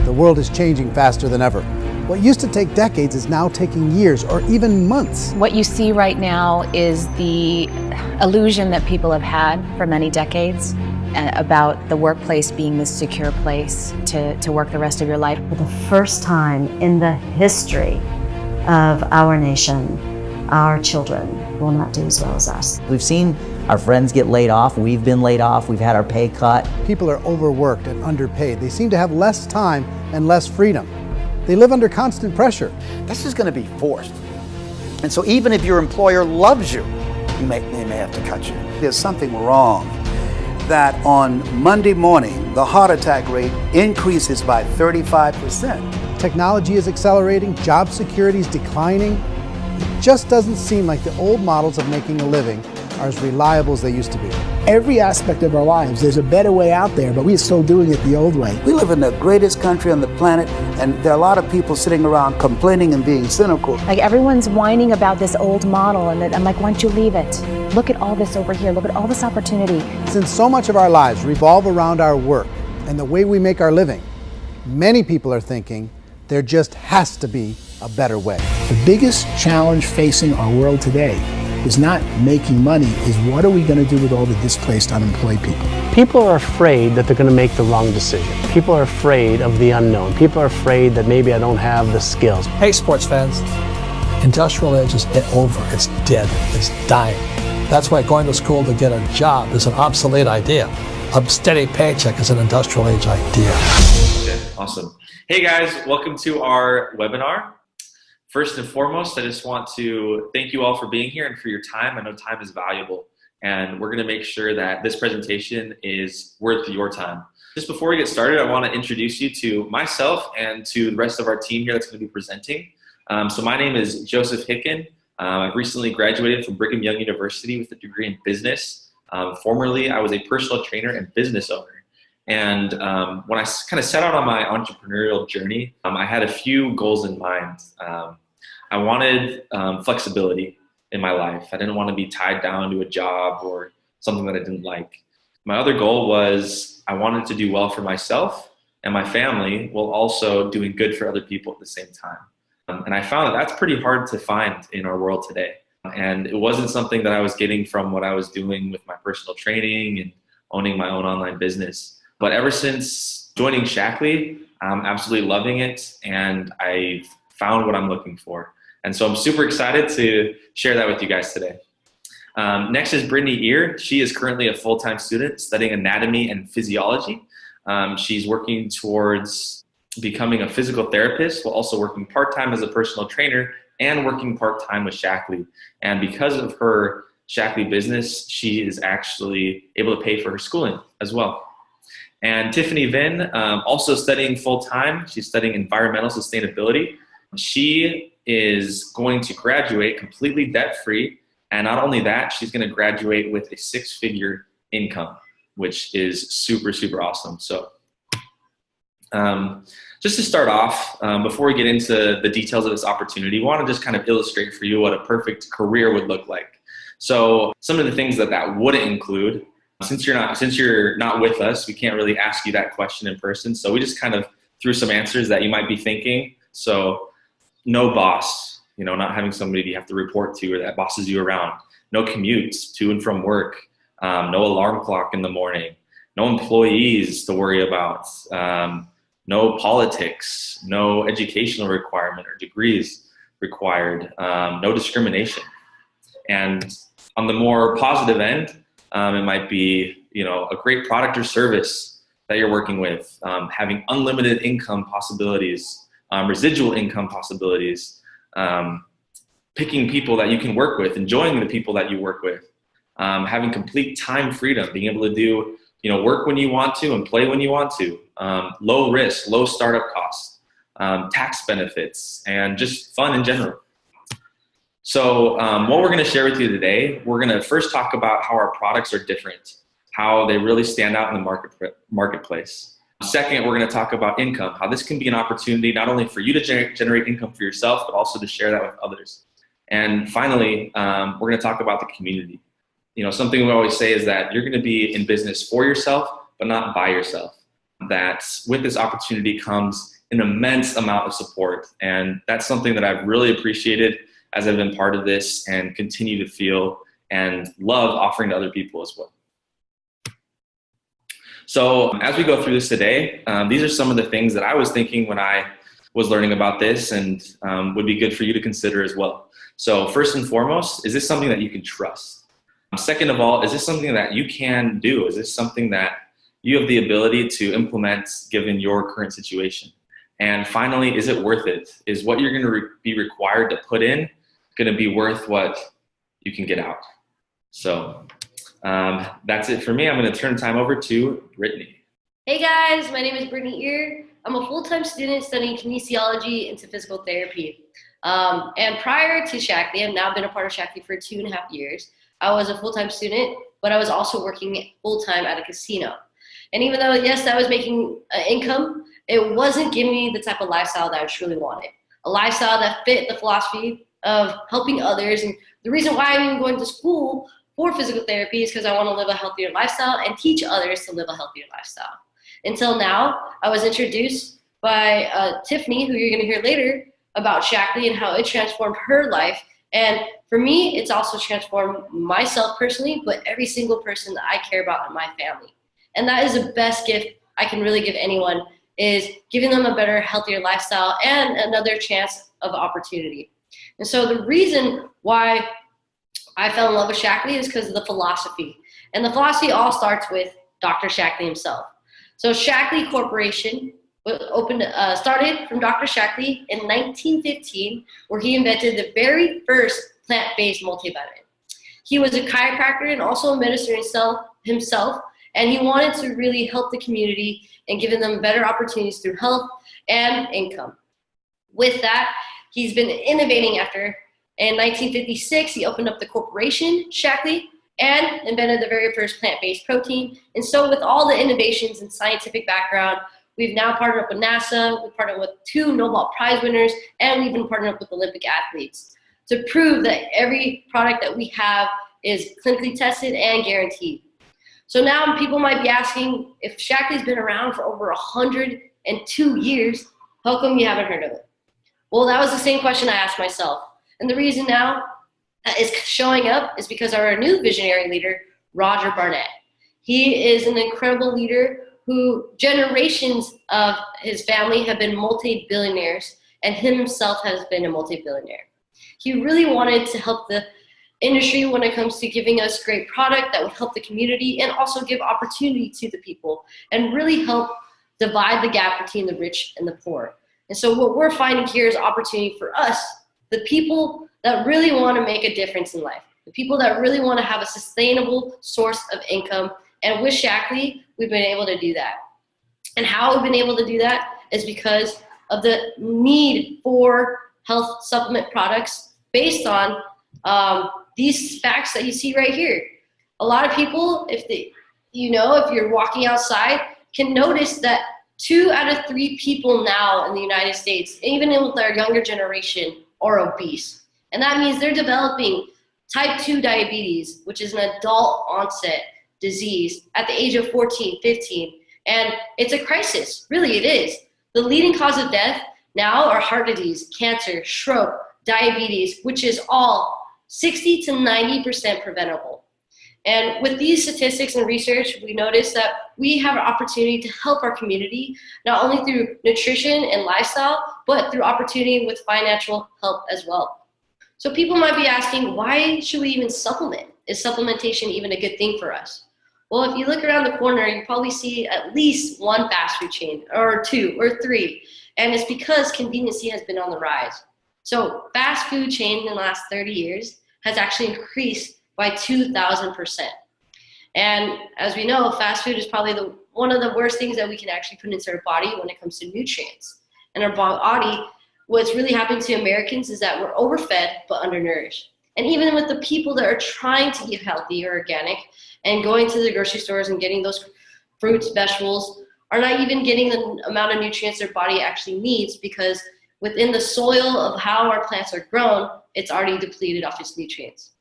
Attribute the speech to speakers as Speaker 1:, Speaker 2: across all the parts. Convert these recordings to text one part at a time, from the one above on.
Speaker 1: The world is changing faster than ever. What used to take decades is now taking years or even months.
Speaker 2: What you see right now is the illusion that people have had for many decades about the workplace being this secure place to work the rest of your life.
Speaker 3: For the first time in the history of our nation, our children will not do as well as us.
Speaker 4: We've seen our friends get laid off, we've been laid off, we've had our pay cut.
Speaker 1: People are overworked and underpaid. They seem to have less time and less freedom. They live under constant pressure.
Speaker 5: This is going to be forced. And so even if your employer loves you, they may have to cut you. There's something wrong that on Monday morning, the heart attack rate increases by 35%.
Speaker 1: Technology is accelerating, job security is declining. It just doesn't seem like the old models of making a living are as reliable as they used to be.
Speaker 6: Every aspect of our lives, there's a better way out there, but we're still doing it the old way.
Speaker 5: We live in the greatest country on the planet, and there are a lot of people sitting around complaining and being cynical.
Speaker 2: Like everyone's whining about this old model, and I'm like, why don't you leave it? Look at all this over here. Look at all this opportunity.
Speaker 1: Since so much of our lives revolve around our work and the way we make our living, many people are thinking there just has to be a better way.
Speaker 6: The biggest challenge facing our world today is not making money, is what are we going to do with all the displaced, unemployed people?
Speaker 7: People are afraid that they're going to make the wrong decision. People are afraid of the unknown. People are afraid that maybe I don't have the skills.
Speaker 8: Hey, sports fans, industrial age is over. It's dead. It's dying. That's why going to school to get a job is an obsolete idea. A steady paycheck is an industrial age idea.
Speaker 9: Okay, awesome. Hey guys, welcome to our webinar. First and foremost, I just want to thank you all for being here and for your time. I know time is valuable, and we're going to make sure that this presentation is worth your time. Just before we get started, I want to introduce you to myself and to the rest of our team here that's going to be presenting. So my name is Joseph Hicken. I've recently graduated from Brigham Young University with a degree in business. Formerly, I was a personal trainer and business owner. And when I kind of set out on my entrepreneurial journey, I had a few goals in mind. I wanted flexibility in my life. I didn't want to be tied down to a job or something that I didn't like. My other goal was I wanted to do well for myself and my family while also doing good for other people at the same time. And I found that that's pretty hard to find in our world today. And it wasn't something that I was getting from what I was doing with my personal training and owning my own online business. But ever since joining Shaklee, I'm absolutely loving it, and I've found what I'm looking for. And so I'm super excited to share that with you guys today. Next is Brittany. She is currently a full-time student studying anatomy and physiology. She's working towards becoming a physical therapist while also working part-time as a personal trainer and working part-time with Shaklee. And because of her Shaklee business, she is actually able to pay for her schooling as well. And Tiffany Vin, also studying full-time. She's studying environmental sustainability. She is going to graduate completely debt-free. And not only that, she's going to graduate with a six-figure income, which is super, super awesome. So just to start off, before we get into the details of this opportunity, we want to just kind of illustrate for you what a perfect career would look like. So some of the things that wouldn't include, since you're not with us, we can't really ask you that question in person. So we just kind of threw some answers that you might be thinking. So no boss, not having somebody you have to report to or that bosses you around. No commutes to and from work. No alarm clock in the morning. No employees to worry about. No politics. No educational requirement or degrees required. No discrimination. And on the more positive end, it might be, a great product or service that you're working with, having unlimited income possibilities, residual income possibilities, picking people that you can work with, enjoying the people that you work with, having complete time freedom, being able to do, work when you want to and play when you want to, low risk, low startup costs, tax benefits, and just fun in general. So what we're going to share with you today, we're going to first talk about how our products are different, how they really stand out in the marketplace. Second, we're going to talk about income, how this can be an opportunity not only for you to generate income for yourself, but also to share that with others. And finally, we're going to talk about the community. Something we always say is that you're going to be in business for yourself, but not by yourself. That with this opportunity comes an immense amount of support. And that's something that I've really appreciated as I've been part of this and continue to feel and love offering to other people as well. So as we go through this today, these are some of the things that I was thinking when I was learning about this and would be good for you to consider as well. So first and foremost, is this something that you can trust? Second of all, is this something that you can do? Is this something that you have the ability to implement given your current situation? And finally, is it worth it? Is what you're going to be required to put in going to be worth what you can get out? So that's it for me. I'm going to turn the time over to Brittany.
Speaker 10: Hey guys, my name is Brittany. I'm a full-time student studying kinesiology into physical therapy. And prior to Shaklee, I've now been a part of Shaklee for 2.5 years. I was a full-time student, but I was also working full-time at a casino. And even though, yes, I was making income, it wasn't giving me the type of lifestyle that I truly wanted. A lifestyle that fit the philosophy of helping others. And the reason why I'm even going to school for physical therapy is because I want to live a healthier lifestyle and teach others to live a healthier lifestyle. Until now, I was introduced by Tiffany, who you're going to hear later, about Shaklee and how it transformed her life. And for me, it's also transformed myself personally, but every single person that I care about in my family. And that is the best gift I can really give anyone, is giving them a better, healthier lifestyle and another chance of opportunity. And so the reason why I fell in love with Shaklee is because of the philosophy. And the philosophy all starts with Dr. Shaklee himself. So Shaklee Corporation started from Dr. Shaklee in 1915, where he invented the very first plant-based multivitamin. He was a chiropractor and also a minister himself, and he wanted to really help the community and giving them better opportunities through health and income. With that, he's been innovating after. In 1956, he opened up the corporation, Shaklee, and invented the very first plant-based protein. And so with all the innovations and scientific background, we've now partnered up with NASA, we've partnered with 2 Nobel Prize winners, and we've been partnered up with Olympic athletes to prove that every product that we have is clinically tested and guaranteed. So now people might be asking, if Shaklee's been around for over 102 years, how come you haven't heard of it? Well, that was the same question I asked myself. And the reason now is showing up is because of our new visionary leader, Roger Barnett. He is an incredible leader who generations of his family have been multi-billionaires, and himself has been a multi-billionaire. He really wanted to help the industry when it comes to giving us great product that would help the community and also give opportunity to the people and really help divide the gap between the rich and the poor. And so what we're finding here is opportunity for us, the people that really want to make a difference in life, the people that really want to have a sustainable source of income. And with Shaklee, we've been able to do that. And how we've been able to do that is because of the need for health supplement products based on these facts that you see right here. A lot of people, if you're walking outside, can notice that 2 out of 3 people now in the United States, even with our younger generation, are obese. And that means they're developing type 2 diabetes, which is an adult onset disease at the age of 14, 15. And it's a crisis, really it is. The leading cause of death now are heart disease, cancer, stroke, diabetes, which is all 60 to 90% preventable. And with these statistics and research, we noticed that we have an opportunity to help our community, not only through nutrition and lifestyle, but through opportunity with financial help as well. So people might be asking, why should we even supplement? Is supplementation even a good thing for us? Well, if you look around the corner, you probably see at least 1 fast food chain, or 2 or 3. And it's because conveniency has been on the rise. So fast food chain in the last 30 years has actually increased by 2,000%. And as we know, fast food is probably one of the worst things that we can actually put into our body when it comes to nutrients. And our body, what's really happening to Americans is that we're overfed but undernourished. And even with the people that are trying to eat healthy or organic and going to the grocery stores and getting those fruits, vegetables, are not even getting the amount of nutrients their body actually needs, because within the soil of how our plants are grown, it's already depleted of its nutrients.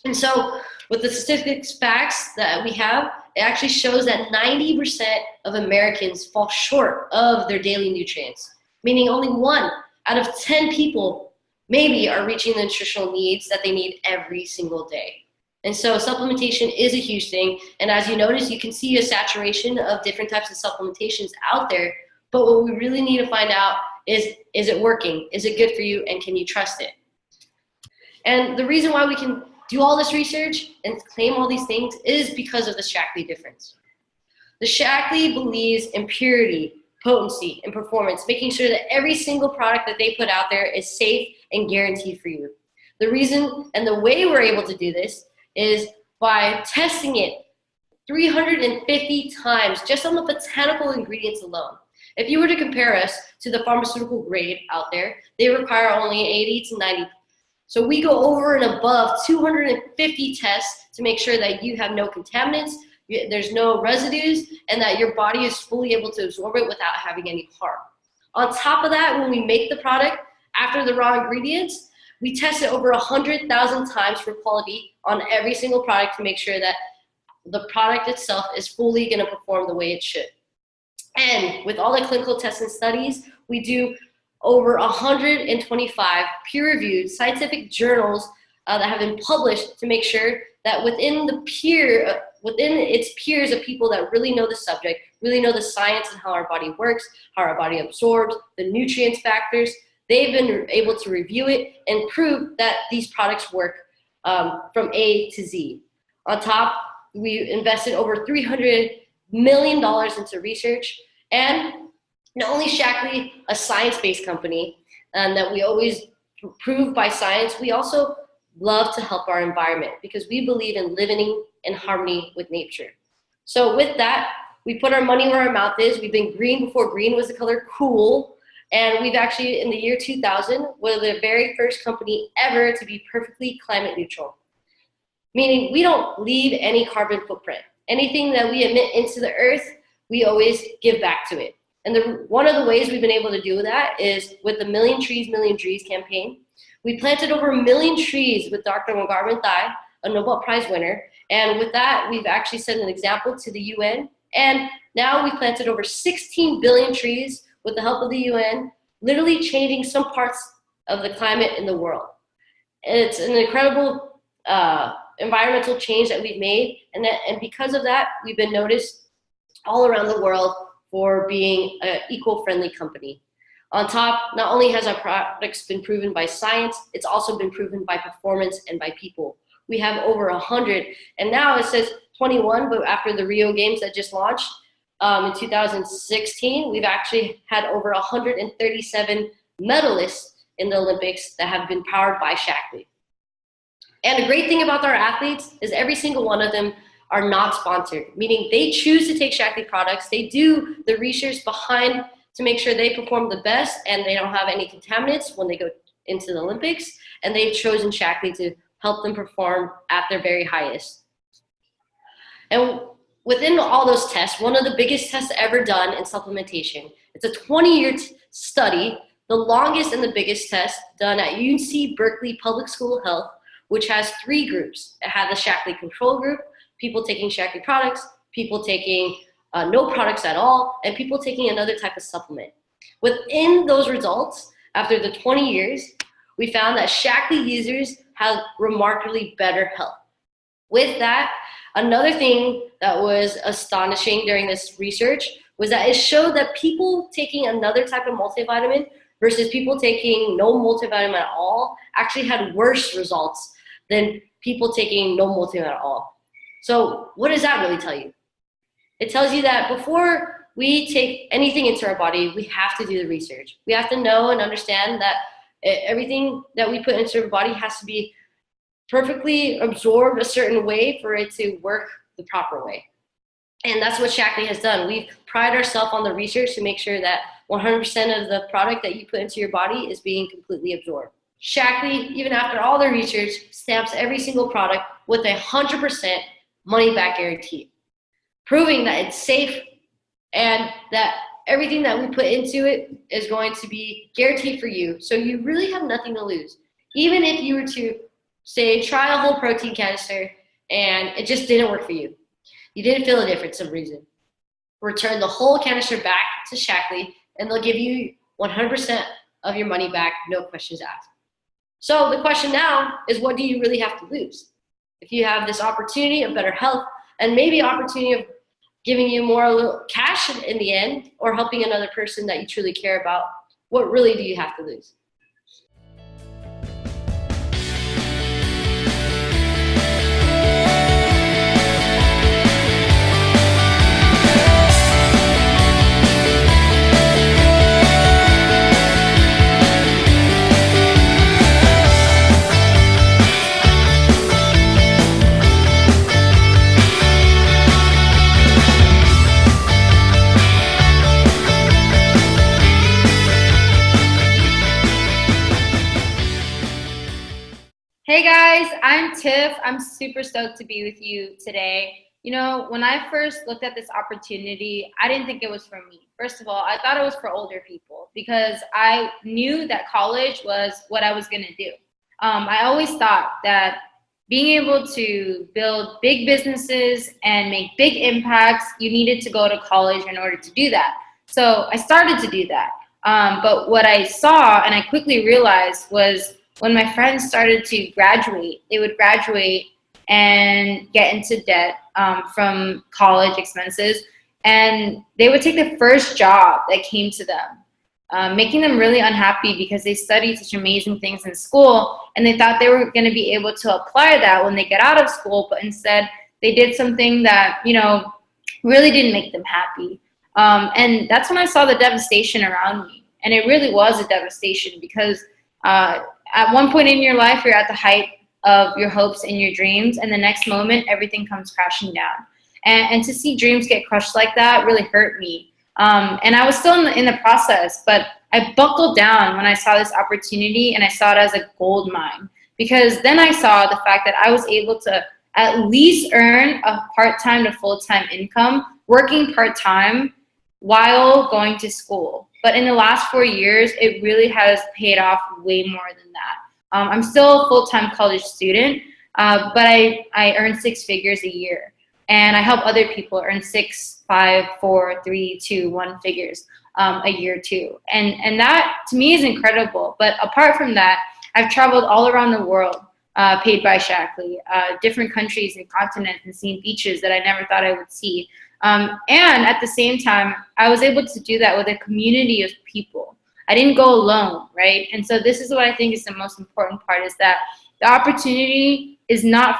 Speaker 10: And so with the statistics facts that we have, it actually shows that 90% of Americans fall short of their daily nutrients, meaning only 1 out of 10 people maybe are reaching the nutritional needs that they need every single day. And so supplementation is a huge thing. And as you notice, you can see a saturation of different types of supplementations out there. But what we really need to find out is it working? Is it good for you? And can you trust it? And the reason why we can do all this research and claim all these things is because of the Shaklee difference. The Shaklee believes in purity, potency, and performance, making sure that every single product that they put out there is safe and guaranteed for you. The reason and the way we're able to do this is by testing it 350 times just on the botanical ingredients alone. If you were to compare us to the pharmaceutical grade out there, they require only 80 to 90. So we go over and above 250 tests to make sure that you have no contaminants, there's no residues, and that your body is fully able to absorb it without having any harm. On top of that, when we make the product after the raw ingredients, we test it over 100,000 times for quality on every single product to make sure that the product itself is fully going to perform the way it should. And with all the clinical tests and studies, we do over 125 peer-reviewed scientific journals that have been published to make sure that within its peers of people that really know the subject, really know the science and how our body works, how our body absorbs, the nutrients factors, they've been able to review it and prove that these products work from A to Z. On top, we invested over $300 million into research, and not only Shaklee, a science-based company, that we always prove by science, we also love to help our environment because we believe in living in harmony with nature. So with that, we put our money where our mouth is. We've been green before green was the color cool. And we've actually, in the year 2000, were the very first company ever to be perfectly climate neutral. Meaning we don't leave any carbon footprint. Anything that we emit into the earth, we always give back to it. And one of the ways we've been able to do that is with the Million Trees, Million Trees campaign. We planted over 1 million trees with Dr. Mangarvan Thai, a Nobel Prize winner. And with that, we've actually set an example to the UN. And now we've planted over 16 billion trees with the help of the UN, literally changing some parts of the climate in the world. And it's an incredible environmental change that we've made. And because of that, we've been noticed all around the world for being an eco-friendly company. On top, not only has our products been proven by science, it's also been proven by performance and by people. We have over 100, and now it says 21, but after the Rio Games that just launched in 2016, we've actually had over 137 medalists in the Olympics that have been powered by Shaklee. And the great thing about our athletes is every single one of them are not sponsored, meaning they choose to take Shaklee products. They do the research behind to make sure they perform the best and they don't have any contaminants when they go into the Olympics. And they've chosen Shaklee to help them perform at their very highest. And within all those tests, one of the biggest tests ever done in supplementation, it's a 20-year study, the longest and the biggest test done at UC Berkeley Public School of Health, which has 3 groups. It had the Shaklee control group, people taking Shaklee products, people taking no products at all, and people taking another type of supplement. Within those results, after the 20 years, we found that Shaklee users have remarkably better health. With that, another thing that was astonishing during this research was that it showed that people taking another type of multivitamin versus people taking no multivitamin at all actually had worse results than people taking no multivitamin at all. So what does that really tell you? It tells you that before we take anything into our body, we have to do the research. We have to know and understand that everything that we put into our body has to be perfectly absorbed a certain way for it to work the proper way. And that's what Shaklee has done. We pride ourselves on the research to make sure that 100% of the product that you put into your body is being completely absorbed. Shaklee, even after all the research, stamps every single product with 100% money-back guarantee, proving that it's safe and that everything that we put into it is going to be guaranteed for you. So you really have nothing to lose. Even if you were to, say, try a whole protein canister and it just didn't work for you. You didn't feel a difference for some reason. Return the whole canister back to Shaklee, and they'll give you 100% of your money back, no questions asked. So the question now is, what do you really have to lose? If you have this opportunity of better health, and maybe opportunity of giving you more cash in the end, or helping another person that you truly care about, what really do you have to lose?
Speaker 11: Hey guys, I'm Tiff. I'm super stoked to be with you today. You know, when I first looked at this opportunity, I didn't think it was for me. First of all, I thought it was for older people because I knew that college was what I was going to do. I always thought that being able to build big businesses and make big impacts, you needed to go to college in order to do that. So I started to do that. But what I saw and I quickly realized was when my friends started to graduate, they would graduate and get into debt from college expenses, and they would take the first job that came to them, making them really unhappy because they studied such amazing things in school, and they thought they were going to be able to apply that when they get out of school, but instead they did something that, you know, really didn't make them happy. And that's when I saw the devastation around me, and it really was a devastation because at one point in your life, you're at the height of your hopes and your dreams, and the next moment, everything comes crashing down. And to see dreams get crushed like that really hurt me. And I was still in the process, but I buckled down when I saw this opportunity, and I saw it as a gold mine. Because then I saw the fact that I was able to at least earn a part-time to full-time income, working part-time while going to school. But in the last 4 years, it really has paid off way more than that. I'm still a full-time college student, but I earn 6 figures a year. And I help other people earn 6, 5, 4, 3, 2, 1 figures a year too. And that to me is incredible. But apart from that, I've traveled all around the world, paid by Shaklee, different countries and continents, and seen beaches that I never thought I would see. And at the same time, I was able to do that with a community of people. I didn't go alone, right? And so this is what I think is the most important part, is that the opportunity is not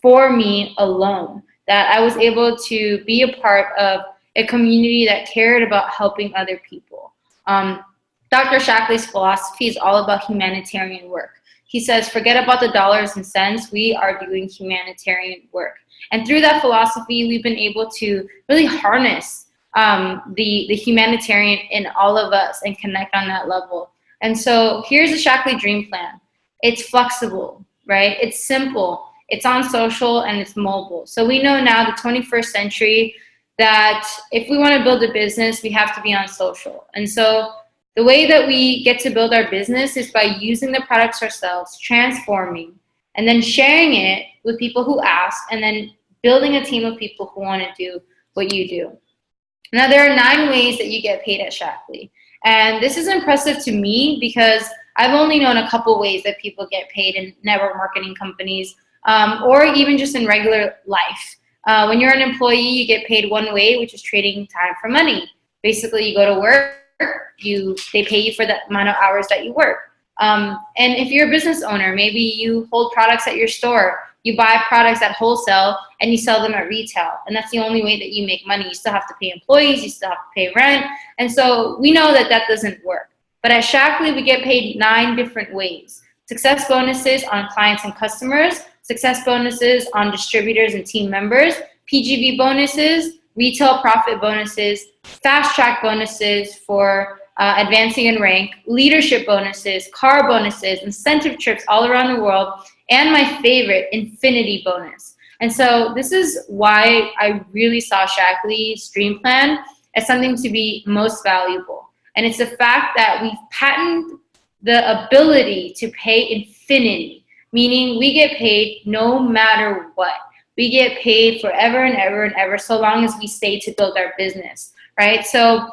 Speaker 11: for me alone, that I was able to be a part of a community that cared about helping other people. Dr. Shaklee's philosophy is all about humanitarian work. He says, forget about the dollars and cents, we are doing humanitarian work. And through that philosophy, we've been able to really harness the humanitarian in all of us and connect on that level. And so here's the Shaklee Dream Plan. It's flexible, right? It's simple, it's on social, and it's mobile. So we know now, the 21st century, that if we want to build a business, we have to be on social. And so the way that we get to build our business is by using the products ourselves, transforming, and then sharing it with people who ask, and then building a team of people who want to do what you do. Now, there are 9 ways that you get paid at Shaklee. And this is impressive to me because I've only known a couple ways that people get paid in network marketing companies, or even just in regular life. When you're an employee, you get paid one way, which is trading time for money. Basically, you go to work, they pay you for the amount of hours that you work. And if you're a business owner, maybe you hold products at your store, you buy products at wholesale, and you sell them at retail. And that's the only way that you make money. You still have to pay employees, you still have to pay rent. And so we know that that doesn't work. But at Shaklee, we get paid 9 different ways. Success bonuses on clients and customers, success bonuses on distributors and team members, PGV bonuses, retail profit bonuses, fast track bonuses for advancing in rank, leadership bonuses, car bonuses, incentive trips all around the world, and my favorite, infinity bonus. And so this is why I really saw Shaklee's Dream Plan as something to be most valuable. And it's the fact that we've patented the ability to pay infinity, meaning we get paid no matter what. We get paid forever and ever and ever, so long as we stay to build our business, right? So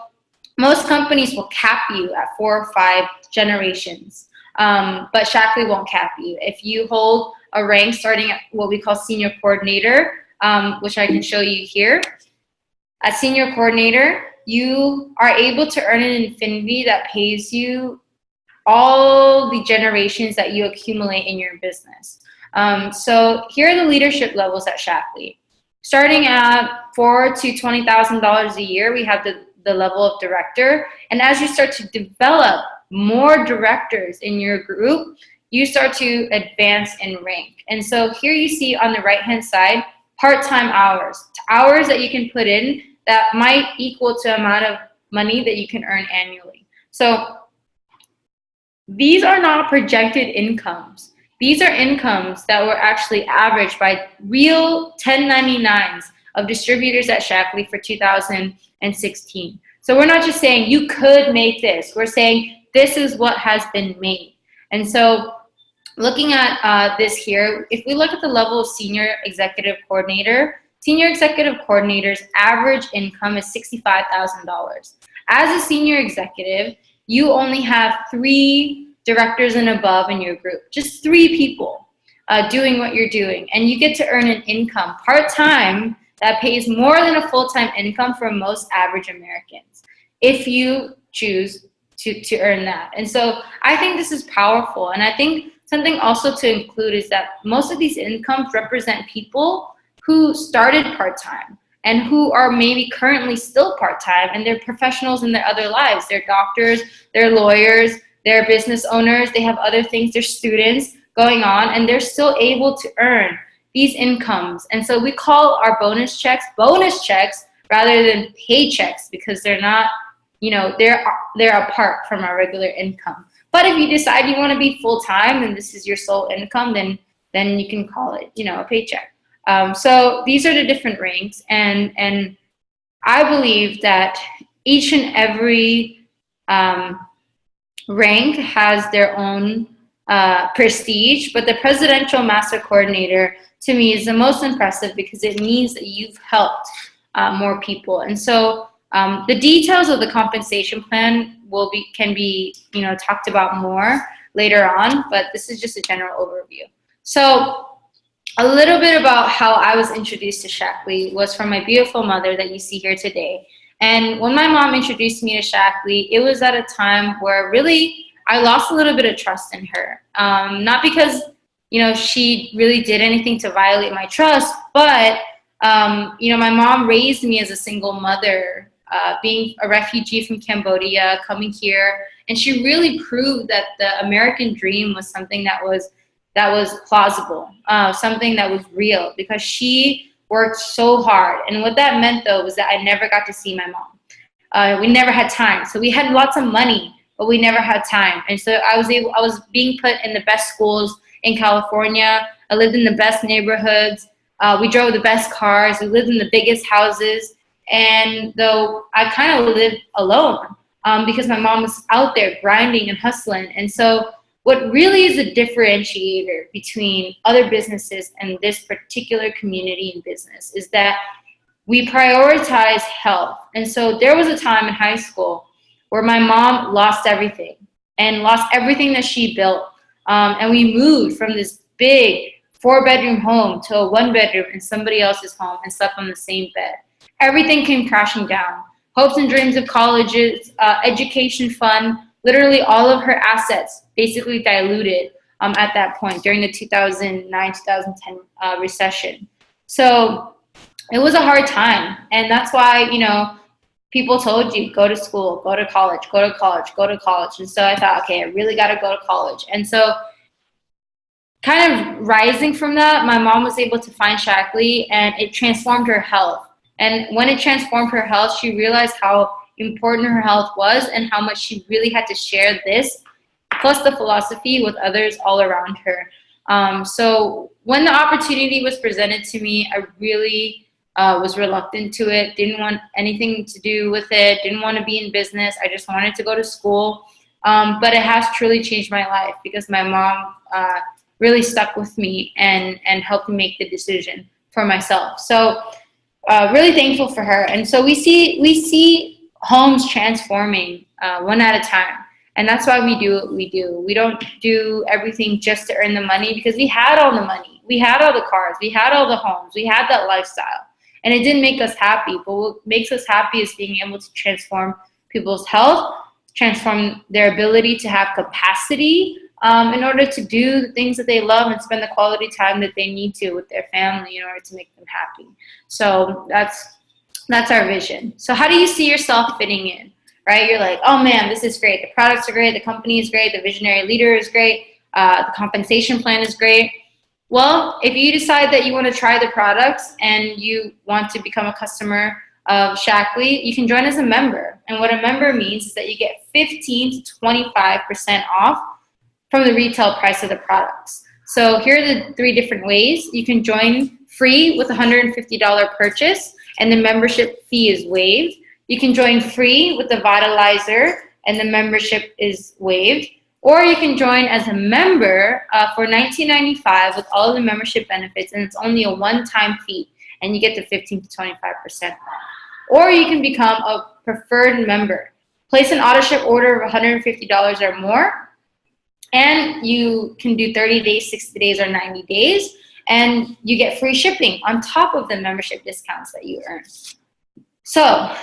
Speaker 11: most companies will cap you at 4 or 5 generations, but Shaklee won't cap you. If you hold a rank starting at what we call senior coordinator, which I can show you here, at senior coordinator, you are able to earn an infinity that pays you all the generations that you accumulate in your business. So here are the leadership levels at Shaklee. Starting at $4,000 to $20,000 a year, we have the level of director. And as you start to develop more directors in your group, you start to advance in rank. And so here you see on the right-hand side, part-time hours that you can put in that might equal to amount of money that you can earn annually. So these are not projected incomes. These are incomes that were actually averaged by real 1099s of distributors at Shaklee for 2016. So we're not just saying you could make this. We're saying this is what has been made. And so looking at this here, if we look at the level of senior executive coordinator, senior executive coordinator's average income is $65,000. As a senior executive, you only have 3 directors and above in your group, just 3 people doing what you're doing. And you get to earn an income part-time that pays more than a full-time income for most average Americans, if you choose to earn that. And so I think this is powerful. And I think something also to include is that most of these incomes represent people who started part-time and who are maybe currently still part-time, and they're professionals in their other lives. They're doctors, they're lawyers, they're business owners, they have other things, they're students going on, and they're still able to earn these incomes. And so we call our bonus checks rather than paychecks, because they're not, you know, they're apart from our regular income. But if you decide you want to be full-time and this is your sole income, then you can call it, you know, a paycheck. So these are the different ranks, and I believe that each and every rank has their own prestige, but the presidential master coordinator to me is the most impressive because it means that you've helped more people. And so the details of the compensation plan can be talked about more later on, but this is just a general overview. So a little bit about how I was introduced to Shaklee was from my beautiful mother that you see here today. And when my mom introduced me to Shaklee, it was at a time where really I lost a little bit of trust in her. Not because, she really did anything to violate my trust, but, my mom raised me as a single mother, being a refugee from Cambodia, coming here. And she really proved that the American dream was something that was plausible, something that was real, because she worked so hard. And what that meant, though, was that I never got to see my mom. We never had time. So we had lots of money, but we never had time. And so I was being put in the best schools in California. I lived in the best neighborhoods. We drove the best cars. We lived in the biggest houses. And though I kind of lived alone because my mom was out there grinding and hustling. And so what really is a differentiator between other businesses and this particular community and business is that we prioritize health. And so there was a time in high school where my mom lost everything that she built. And we moved from this big 4-bedroom home to a 1-bedroom in somebody else's home and slept on the same bed. Everything came crashing down. Hopes and dreams of colleges, education fund, literally all of her assets basically diluted at that point during the 2009-2010 recession. So it was a hard time. And that's why, people told you, go to school, go to college, go to college, go to college. And so I thought, okay, I really got to go to college. And so kind of rising from that, my mom was able to find Shaklee, and it transformed her health. And when it transformed her health, she realized how important her health was and how much she really had to share this, plus the philosophy, with others all around her. So when the opportunity was presented to me, I really was reluctant to it, didn't want anything to do with it, didn't want to be in business. I just wanted to go to school. But it has truly changed my life because my mom really stuck with me and helped me make the decision for myself. So really thankful for her. And so we see homes transforming one at a time. And that's why we do what we do. We don't do everything just to earn the money, because we had all the money. We had all the cars. We had all the homes. We had that lifestyle. And it didn't make us happy. But what makes us happy is being able to transform people's health, transform their ability to have capacity in order to do the things that they love and spend the quality time that they need to with their family in order to make them happy. So that's our vision. So how do you see yourself fitting in? Right? You're like, oh man, this is great. The products are great. The company is great. The visionary leader is great. The compensation plan is great. Well, if you decide that you want to try the products and you want to become a customer of Shaklee, you can join as a member. And what a member means is that you get 15 to 25% off from the retail price of the products. So here are the 3 different ways. You can join free with a $150 purchase, and the membership fee is waived. You can join free with the Vitalizer, and the membership is waived. Or you can join as a member for $19.95 with all of the membership benefits, and it's only a one-time fee, and you get the 15 to 25% off. Or you can become a preferred member. Place an auto ship order of $150 or more, and you can do 30 days, 60 days, or 90 days, and you get free shipping on top of the membership discounts that you earn. So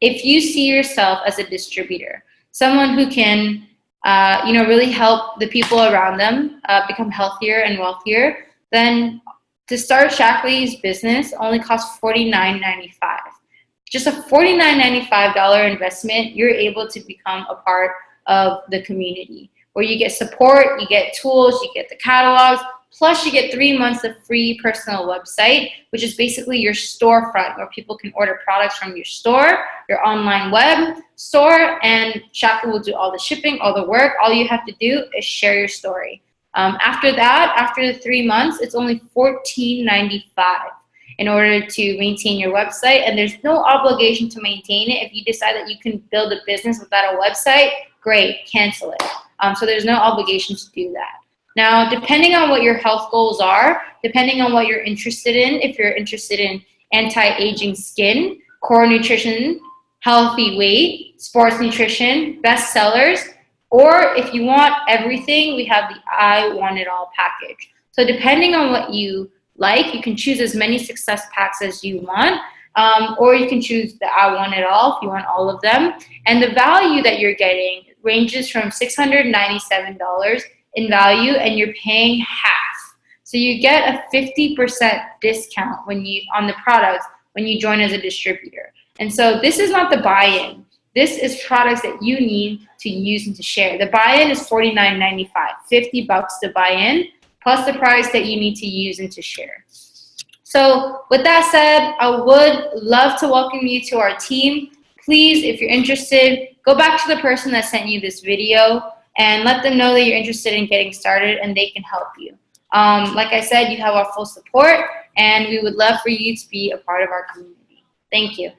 Speaker 11: if you see yourself as a distributor, someone who can really help the people around them become healthier and wealthier, then to start Shaklee's business only costs $49.95. Just a $49.95 investment, you're able to become a part of the community, where you get support, you get tools, you get the catalogs, plus you get 3 months of free personal website, which is basically your storefront where people can order products from your store, your online web store, and Shaklee will do all the shipping, all the work. All you have to do is share your story. After that, after the 3 months, it's only $14.95 in order to maintain your website, and there's no obligation to maintain it. If you decide that you can build a business without a website, great, cancel it. So there's no obligation to do that. Now, depending on what your health goals are, depending on what you're interested in, if you're interested in anti-aging skin, core nutrition, healthy weight, sports nutrition, bestsellers, or if you want everything, we have the I Want It All package. So depending on what you like, you can choose as many success packs as you want, or you can choose the I Want It All if you want all of them. And the value that you're getting ranges from $697 in value, and you're paying half. So you get a 50% discount on the products when you join as a distributor. And so this is not the buy-in. This is products that you need to use and to share. The buy-in is $49.95, $50 to buy in, plus the price that you need to use and to share. So with that said, I would love to welcome you to our team. Please, if you're interested, go back to the person that sent you this video and let them know that you're interested in getting started and they can help you. Like I said, you have our full support, and we would love for you to be a part of our community. Thank you.